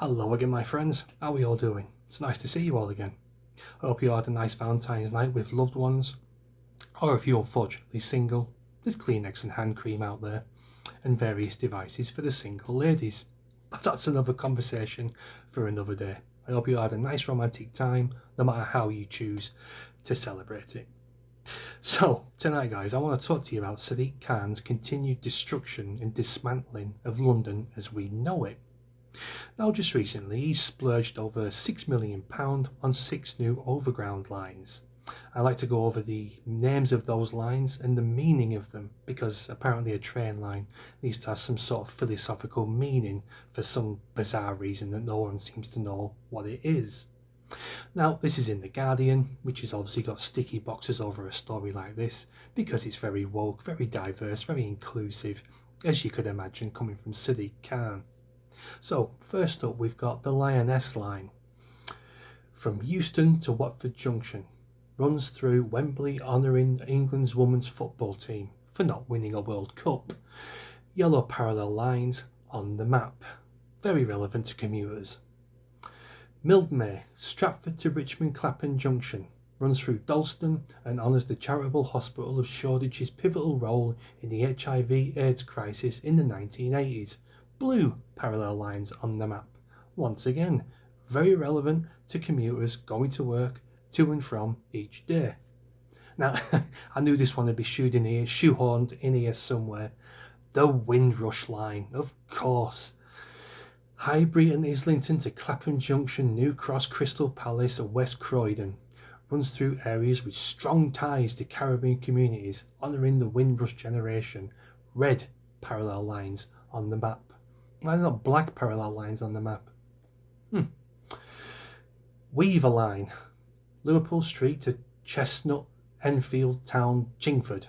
Hello again, my friends. How are you all doing? It's nice to see you all again. I hope you had a nice Valentine's night with loved ones, or if you're unfortunately single, there's Kleenex and hand cream out there, and various devices for the single ladies. But that's another conversation for another day. I hope you had a nice romantic time, no matter how you choose to celebrate it. So, tonight guys, I want to talk to you about Sadiq Khan's continued destruction and dismantling of London as we know it. Now, just recently, he splurged over £6 million on 6 new overground lines. I like to go over the names of those lines and the meaning of them, because apparently a train line needs to have some sort of philosophical meaning for some bizarre reason that no one seems to know what it is. Now, this is in The Guardian, which has obviously got sticky boxes over a story like this, because it's very woke, very diverse, very inclusive, as you could imagine coming from Sadiq Khan. So, first up, we've got the Lioness line. From Euston to Watford Junction, runs through Wembley, honouring England's women's football team for not winning a World Cup. Yellow parallel lines on the map. Very relevant to commuters. Mildmay, Stratford to Richmond Clapham Junction, runs through Dalston and honours the charitable hospital of Shoreditch's pivotal role in the HIV/AIDS crisis in the 1980s. Blue parallel lines on the map. Once again, very relevant to commuters going to work to and from each day. Now, I knew this one would be shoehorned in here somewhere. The Windrush line, of course. Highbury and Islington to Clapham Junction, New Cross, Crystal Palace and West Croydon. Runs through areas with strong ties to Caribbean communities, honouring the Windrush generation. Red parallel lines on the map. Why not black parallel lines on the map? Weaver line. Liverpool Street to Chestnut, Enfield Town, Chingford.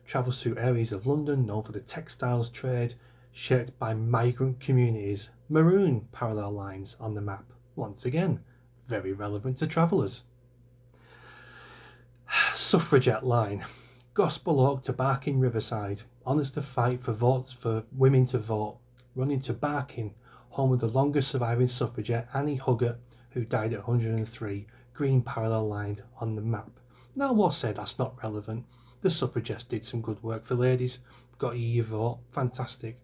Travels through areas of London known for the textiles trade, shaped by migrant communities. Maroon parallel lines on the map. Once again, very relevant to travellers. Suffragette line. Gospel Oak to Barking Riverside. Honours the fight for votes for women to vote. Running to Barking, home of the longest surviving suffragette, Annie Huggett, who died at 103, green parallel lined on the map. Now, we'll say that's not relevant. The suffragettes did some good work for ladies, got you your vote, fantastic.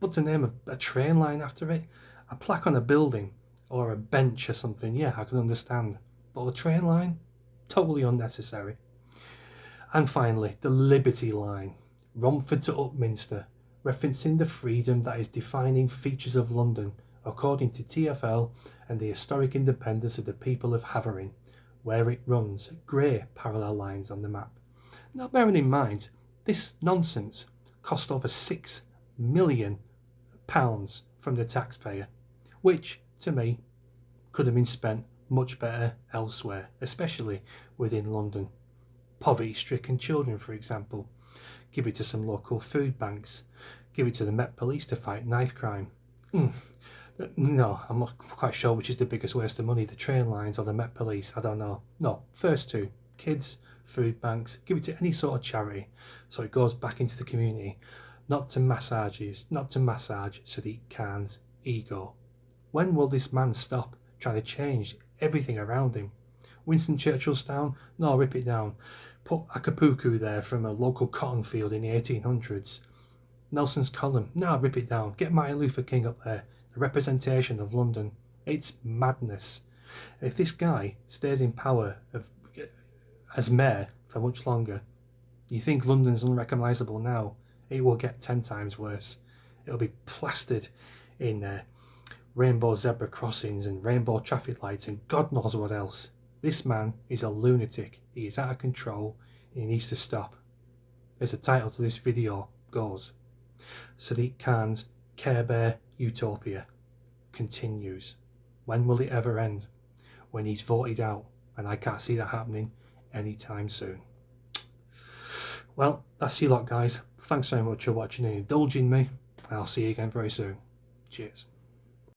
But to name a train line after it, a plaque on a building, or a bench or something, yeah, I can understand. But a train line? Totally unnecessary. And finally, the Liberty line, Romford to Upminster, referencing the freedom that is defining features of London, according to TfL, and the historic independence of the people of Havering, where it runs grey parallel lines on the map. Now, bearing in mind, this nonsense cost over £6 million from the taxpayer, which, to me, could have been spent much better elsewhere, especially within London. Poverty-stricken children, for example. Give it to some local food banks. Give it to the Met Police to fight knife crime. No, I'm not quite sure which is the biggest waste of money, the train lines or the Met Police, I don't know. No, first two, kids, food banks, give it to any sort of charity so it goes back into the community, not to massage Sadiq Khan's ego. When will this man stop trying to change everything around him? Winston Churchill's town? No, rip it down. Put Acapulco there from a local cotton field in the 1800s. Nelson's column? No, rip it down. Get Martin Luther King up there. The representation of London. It's madness. If this guy stays in power as mayor for much longer, you think London's unrecognisable now? It will get 10 times worse. It'll be plastered in rainbow zebra crossings and rainbow traffic lights and God knows what else. This man is a lunatic. He is out of control and he needs to stop. As the title to this video goes, Sadiq Khan's Care Bear Utopia continues. When will it ever end? When he's voted out, and I can't see that happening anytime soon. Well, that's you lot, guys. Thanks so much for watching and indulging me. I'll see you again very soon. Cheers.